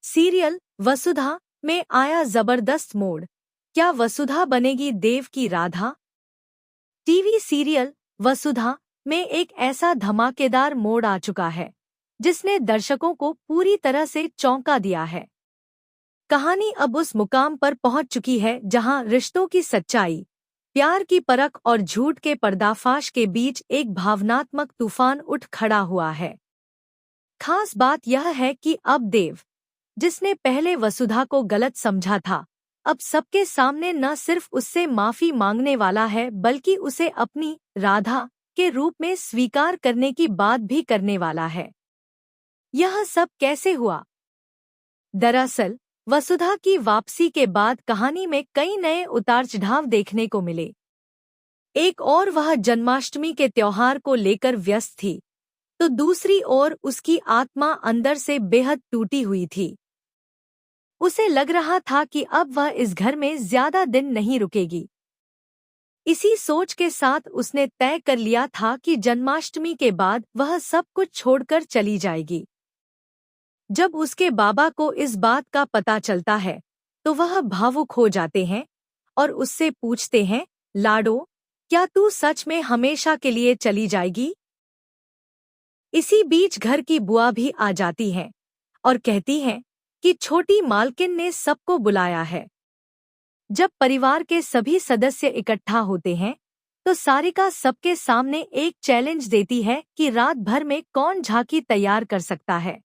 Serial वसुधा में आया जबरदस्त मोड़। क्या वसुधा बनेगी देव की राधा? टीवी सीरियल वसुधा में एक ऐसा धमाकेदार मोड़ आ चुका है जिसने दर्शकों को पूरी तरह से चौंका दिया है। कहानी अब उस मुकाम पर पहुंच चुकी है जहां रिश्तों की सच्चाई, प्यार की परख और झूठ के पर्दाफाश के बीच एक भावनात्मक तूफान उठ खड़ा हुआ है। खास बात यह है कि अब देव, जिसने पहले वसुधा को गलत समझा था, अब सबके सामने न सिर्फ उससे माफी मांगने वाला है बल्कि उसे अपनी राधा के रूप में स्वीकार करने की बात भी करने वाला है। यह सब कैसे हुआ? दरअसल वसुधा की वापसी के बाद कहानी में कई नए उतार चढ़ाव देखने को मिले। एक ओर वह जन्माष्टमी के त्योहार को लेकर व्यस्त थी, तो दूसरी ओर उसकी आत्मा अंदर से बेहद टूटी हुई थी। उसे लग रहा था कि अब वह इस घर में ज्यादा दिन नहीं रुकेगी। इसी सोच के साथ उसने तय कर लिया था कि जन्माष्टमी के बाद वह सब कुछ छोड़कर चली जाएगी। जब उसके बाबा को इस बात का पता चलता है तो वह भावुक हो जाते हैं और उससे पूछते हैं, लाडो, क्या तू सच में हमेशा के लिए चली जाएगी? इसी बीच घर की बुआ भी आ जाती है और कहती है कि छोटी मालकिन ने सबको बुलाया है। जब परिवार के सभी सदस्य इकट्ठा होते हैं तो सारिका सबके सामने एक चैलेंज देती है कि रात भर में कौन झांकी तैयार कर सकता है।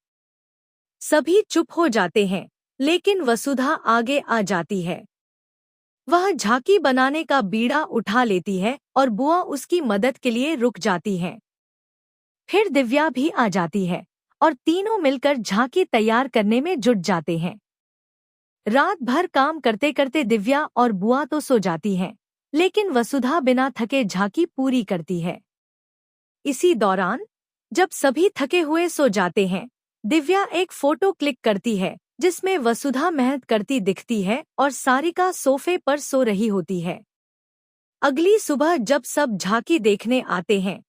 सभी चुप हो जाते हैं, लेकिन वसुधा आगे आ जाती है। वह झांकी बनाने का बीड़ा उठा लेती है और बुआ उसकी मदद के लिए रुक जाती है। फिर दिव्या भी आ जाती है और तीनों मिलकर झांकी तैयार करने में जुट जाते हैं। रात भर काम करते करते दिव्या और बुआ तो सो जाती हैं, लेकिन वसुधा बिना थके झांकी पूरी करती है। इसी दौरान जब सभी थके हुए सो जाते हैं, दिव्या एक फोटो क्लिक करती है जिसमें वसुधा मेहनत करती दिखती है और सारिका सोफे पर सो रही होती है। अगली सुबह जब सब झांकी देखने आते हैं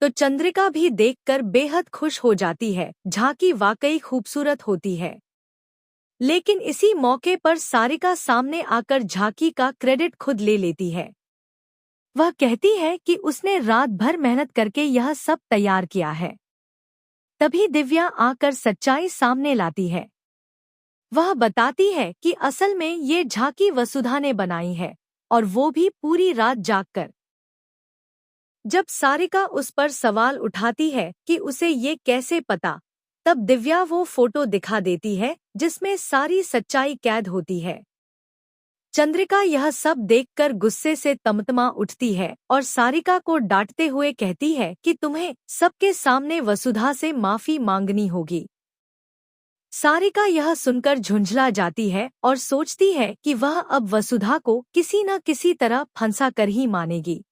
तो चंद्रिका भी देखकर बेहद खुश हो जाती है। झांकी वाकई खूबसूरत होती है। लेकिन इसी मौके पर सारिका सामने आकर झांकी का क्रेडिट खुद ले लेती है। वह कहती है कि उसने रात भर मेहनत करके यह सब तैयार किया है। तभी दिव्या आकर सच्चाई सामने लाती है। वह बताती है कि असल में ये झांकी वसुधा ने बनाई है और वो भी पूरी रात जागकर। जब सारिका उस पर सवाल उठाती है कि उसे ये कैसे पता, तब दिव्या वो फोटो दिखा देती है जिसमें सारी सच्चाई कैद होती है। चंद्रिका यह सब देखकर गुस्से से तमतमा उठती है और सारिका को डांटते हुए कहती है कि तुम्हें सबके सामने वसुधा से माफी मांगनी होगी। सारिका यह सुनकर झुंझला जाती है और सोचती है कि वह अब वसुधा को किसी न किसी तरह फंसा कर ही मानेगी।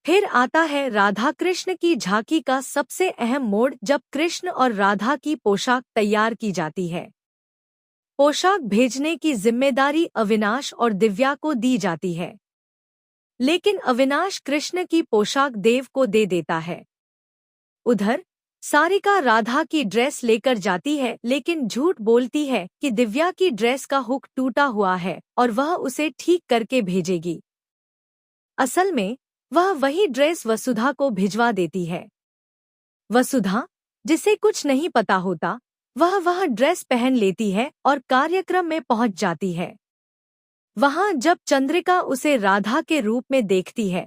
फिर आता है राधा कृष्ण की झांकी का सबसे अहम मोड़, जब कृष्ण और राधा की पोशाक तैयार की जाती है। पोशाक भेजने की जिम्मेदारी अविनाश और दिव्या को दी जाती है, लेकिन अविनाश कृष्ण की पोशाक देव को दे देता है। उधर सारिका राधा की ड्रेस लेकर जाती है, लेकिन झूठ बोलती है कि दिव्या की ड्रेस का हुक टूटा हुआ है और वह उसे ठीक करके भेजेगी। असल में वह वही ड्रेस वसुधा को भिजवा देती है। वसुधा, जिसे कुछ नहीं पता होता, वह ड्रेस पहन लेती है और कार्यक्रम में पहुंच जाती है। वहां जब चंद्रिका उसे राधा के रूप में देखती है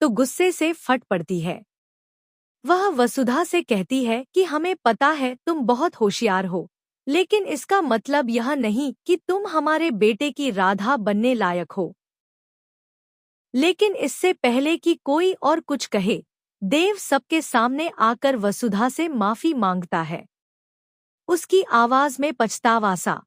तो गुस्से से फट पड़ती है। वह वसुधा से कहती है कि हमें पता है तुम बहुत होशियार हो, लेकिन इसका मतलब यह नहीं कि तुम हमारे बेटे की राधा बनने लायक हो। लेकिन इससे पहले कि कोई और कुछ कहे, देव सबके सामने आकर वसुधा से माफी मांगता है। उसकी आवाज में पछतावा सा